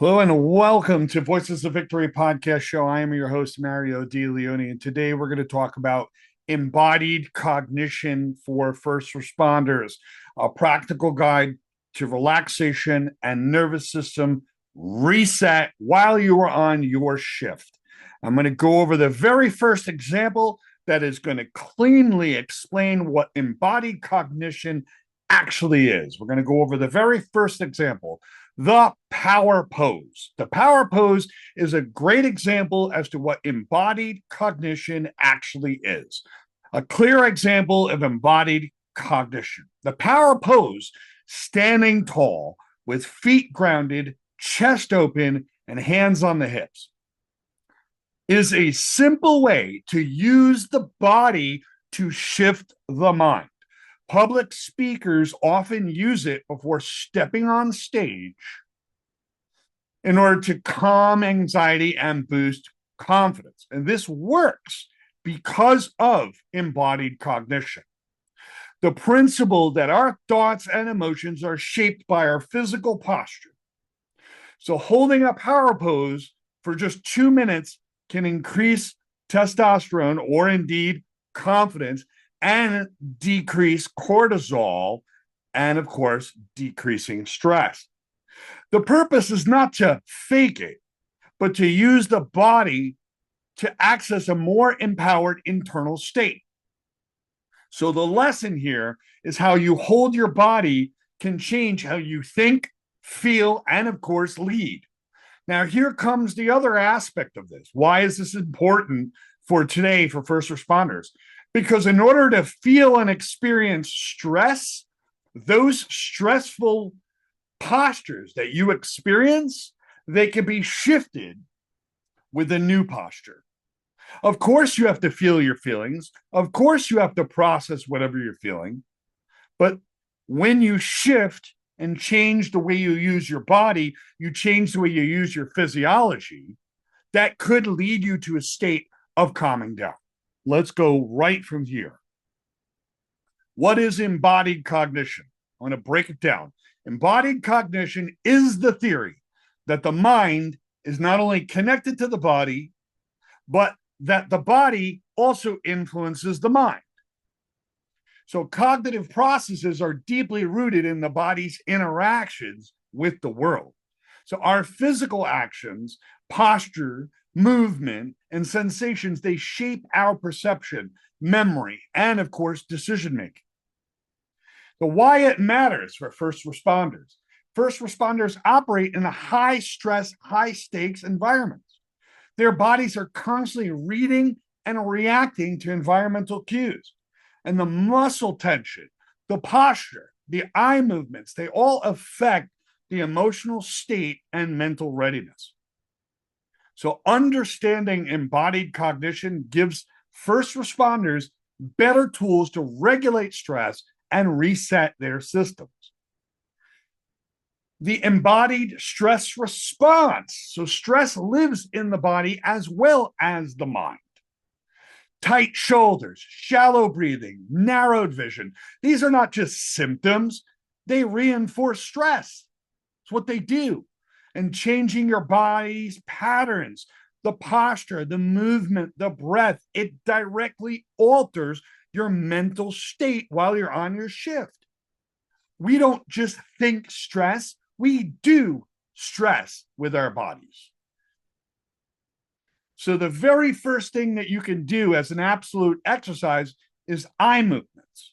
Hello and welcome to Voices of Victory podcast show. I am your host, Mario De Leone, and today we're going to talk about embodied cognition for first responders, a practical guide to relaxation and nervous system reset while you are on your shift. I'm going to go over the very first example that is going to cleanly explain what embodied cognition actually is. We're going to go over the very first example, the power pose. The power pose is a great example as to what embodied cognition actually is. A clear example of embodied cognition. The power pose, standing tall with feet grounded, chest open, and hands on the hips, is a simple way to use the body to shift the mind. Public speakers often use it before stepping on stage in order to calm anxiety and boost confidence. And this works because of embodied cognition. The principle that our thoughts and emotions are shaped by our physical posture. So holding a power pose for just 2 minutes can increase testosterone or indeed confidence and decrease cortisol and, of course, decreasing stress. The purpose is not to fake it, but to use the body to access a more empowered internal state. So the lesson here is how you hold your body can change how you think, feel, and of course, lead. Now, here comes the other aspect of this. Why is this important for today for first responders? Because in order to feel and experience stress, those stressful postures that you experience, they can be shifted with a new posture. Of course, you have to feel your feelings. Of course, you have to process whatever you're feeling. But when you shift and change the way you use your body, you change the way you use your physiology, that could lead you to a state of calming down. Let's go right from here. What is embodied cognition? I want to break it down. Embodied cognition is the theory that the mind is not only connected to the body, but that the body also influences the mind. So cognitive processes are deeply rooted in the body's interactions with the world. So our physical actions, posture, movement, and sensations, they shape our perception, memory, and of course, decision making. So why it matters for first responders. First responders operate in a high stress, high stakes environments. Their bodies are constantly reading and reacting to environmental cues. And the muscle tension, the posture, the eye movements, they all affect the emotional state and mental readiness. So understanding embodied cognition gives first responders better tools to regulate stress and reset their systems. The embodied stress response. So stress lives in the body as well as the mind. Tight shoulders, shallow breathing, narrowed vision. These are not just symptoms, they reinforce stress. It's what they do. And changing your body's patterns, the posture, the movement, the breath, it directly alters your mental state while you're on your shift. We don't just think stress, we do stress with our bodies. So the very first thing that you can do as an absolute exercise is eye movements.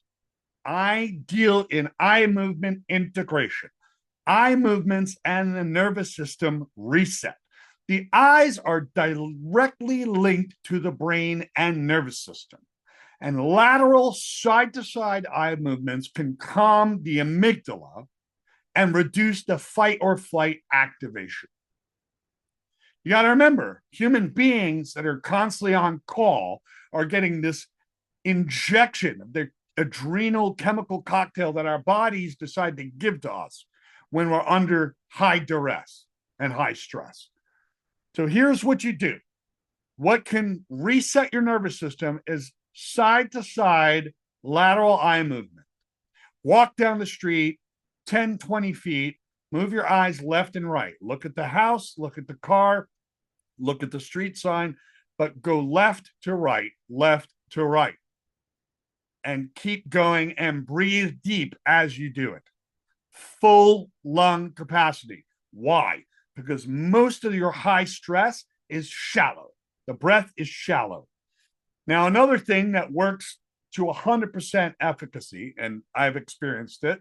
I deal in eye movement integration. Eye movements and the nervous system reset. The eyes are directly linked to the brain and nervous system. And lateral side-to-side eye movements can calm the amygdala and reduce the fight or flight activation. You got to remember, human beings that are constantly on call are getting this injection of the adrenal chemical cocktail that our bodies decide to give to us when we're under high duress and high stress. So here's what you do. What can reset your nervous system is side to side lateral eye movement. Walk down the street 10, 20 feet Move your eyes left and right. Look at the house, look at the car, look at the street sign, but go left to right, left to right. And keep going and breathe deep as you do it. Full lung capacity. Why? Because most of your high stress is shallow. The breath is shallow. Now, another thing that works to 100% efficacy, and I've experienced it,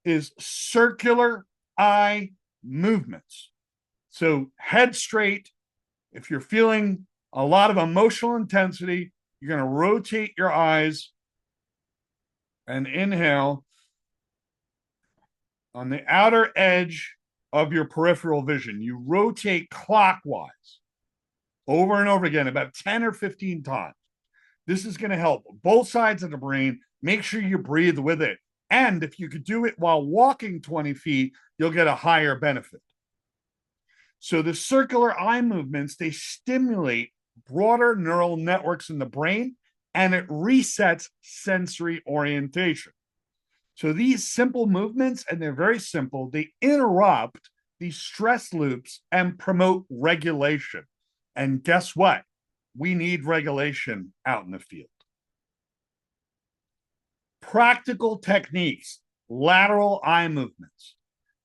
is circular eye movements. So head straight. If you're feeling a lot of emotional intensity, you're going to rotate your eyes and inhale on the outer edge of your peripheral vision. You rotate clockwise over and over again, about 10 or 15 times. This is going to help both sides of the brain. Make sure you breathe with it. And if you could do it while walking 20 feet, you'll get a higher benefit. So the circular eye movements, they stimulate broader neural networks in the brain, and it resets sensory orientation. So these simple movements, and they're very simple, they interrupt these stress loops and promote regulation. And guess what? We need regulation out in the field. Practical techniques, lateral eye movements.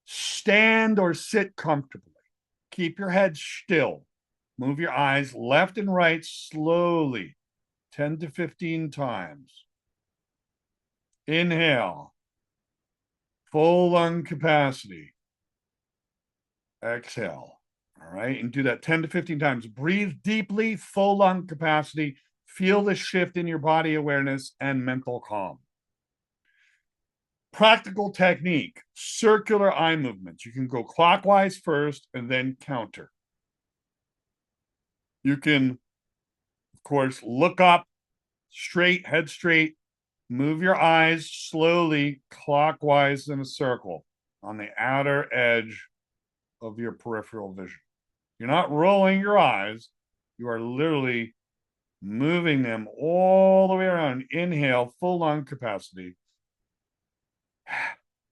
Stand or sit comfortably. Keep your head still. Move your eyes left and right slowly, 10 to 15 times. Inhale. Full lung capacity. Exhale. All right. And do that 10 to 15 times. Breathe deeply, full lung capacity. Feel the shift in your body awareness and mental calm. Practical technique, circular eye movements. You can go clockwise first and then counter. You can, of course, look up straight, head straight. Move your eyes slowly clockwise in a circle on the outer edge of your peripheral vision. You're not rolling your eyes. You are literally moving them all the way around. Inhale, full lung capacity.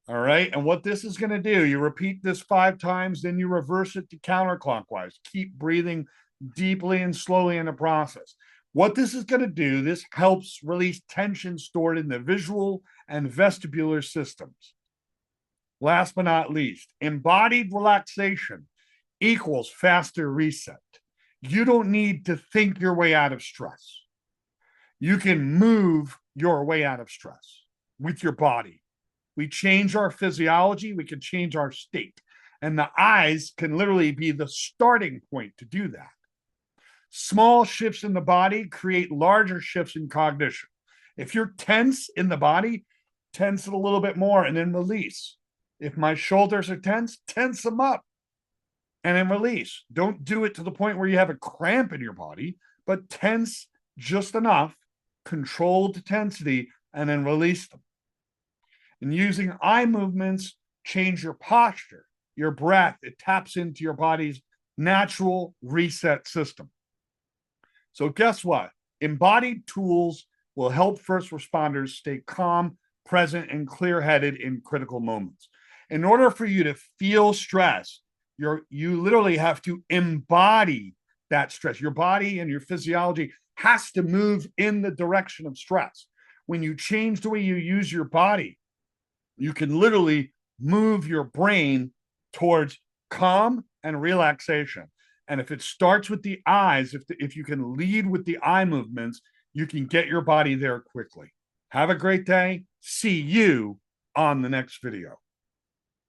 All right. And what this is going to do, you repeat this 5 times, then you reverse it to counterclockwise. Keep breathing deeply and slowly in the process. What this is going to do, this helps release tension stored in the visual and vestibular systems. Last but not least, embodied relaxation equals faster reset. You don't need to think your way out of stress. You can move your way out of stress with your body. We change our physiology, we can change our state. And the eyes can literally be the starting point to do that. Small shifts in the body create larger shifts in cognition. If you're tense in the body, tense it a little bit more and then release. If my shoulders are tense, tense them up and then release. Don't do it to the point where you have a cramp in your body, but tense just enough, controlled tensity, and then release them. And using eye movements, change your posture, your breath. It taps into your body's natural reset system. So guess what? Embodied tools will help first responders stay calm, present, and clear-headed in critical moments. In order for you to feel stress, you literally have to embody that stress. Your body and your physiology has to move in the direction of stress. When you change the way you use your body, you can literally move your brain towards calm and relaxation. And if it starts with the eyes, if you can lead with the eye movements, you can get your body there quickly. Have a great day. See you on the next video.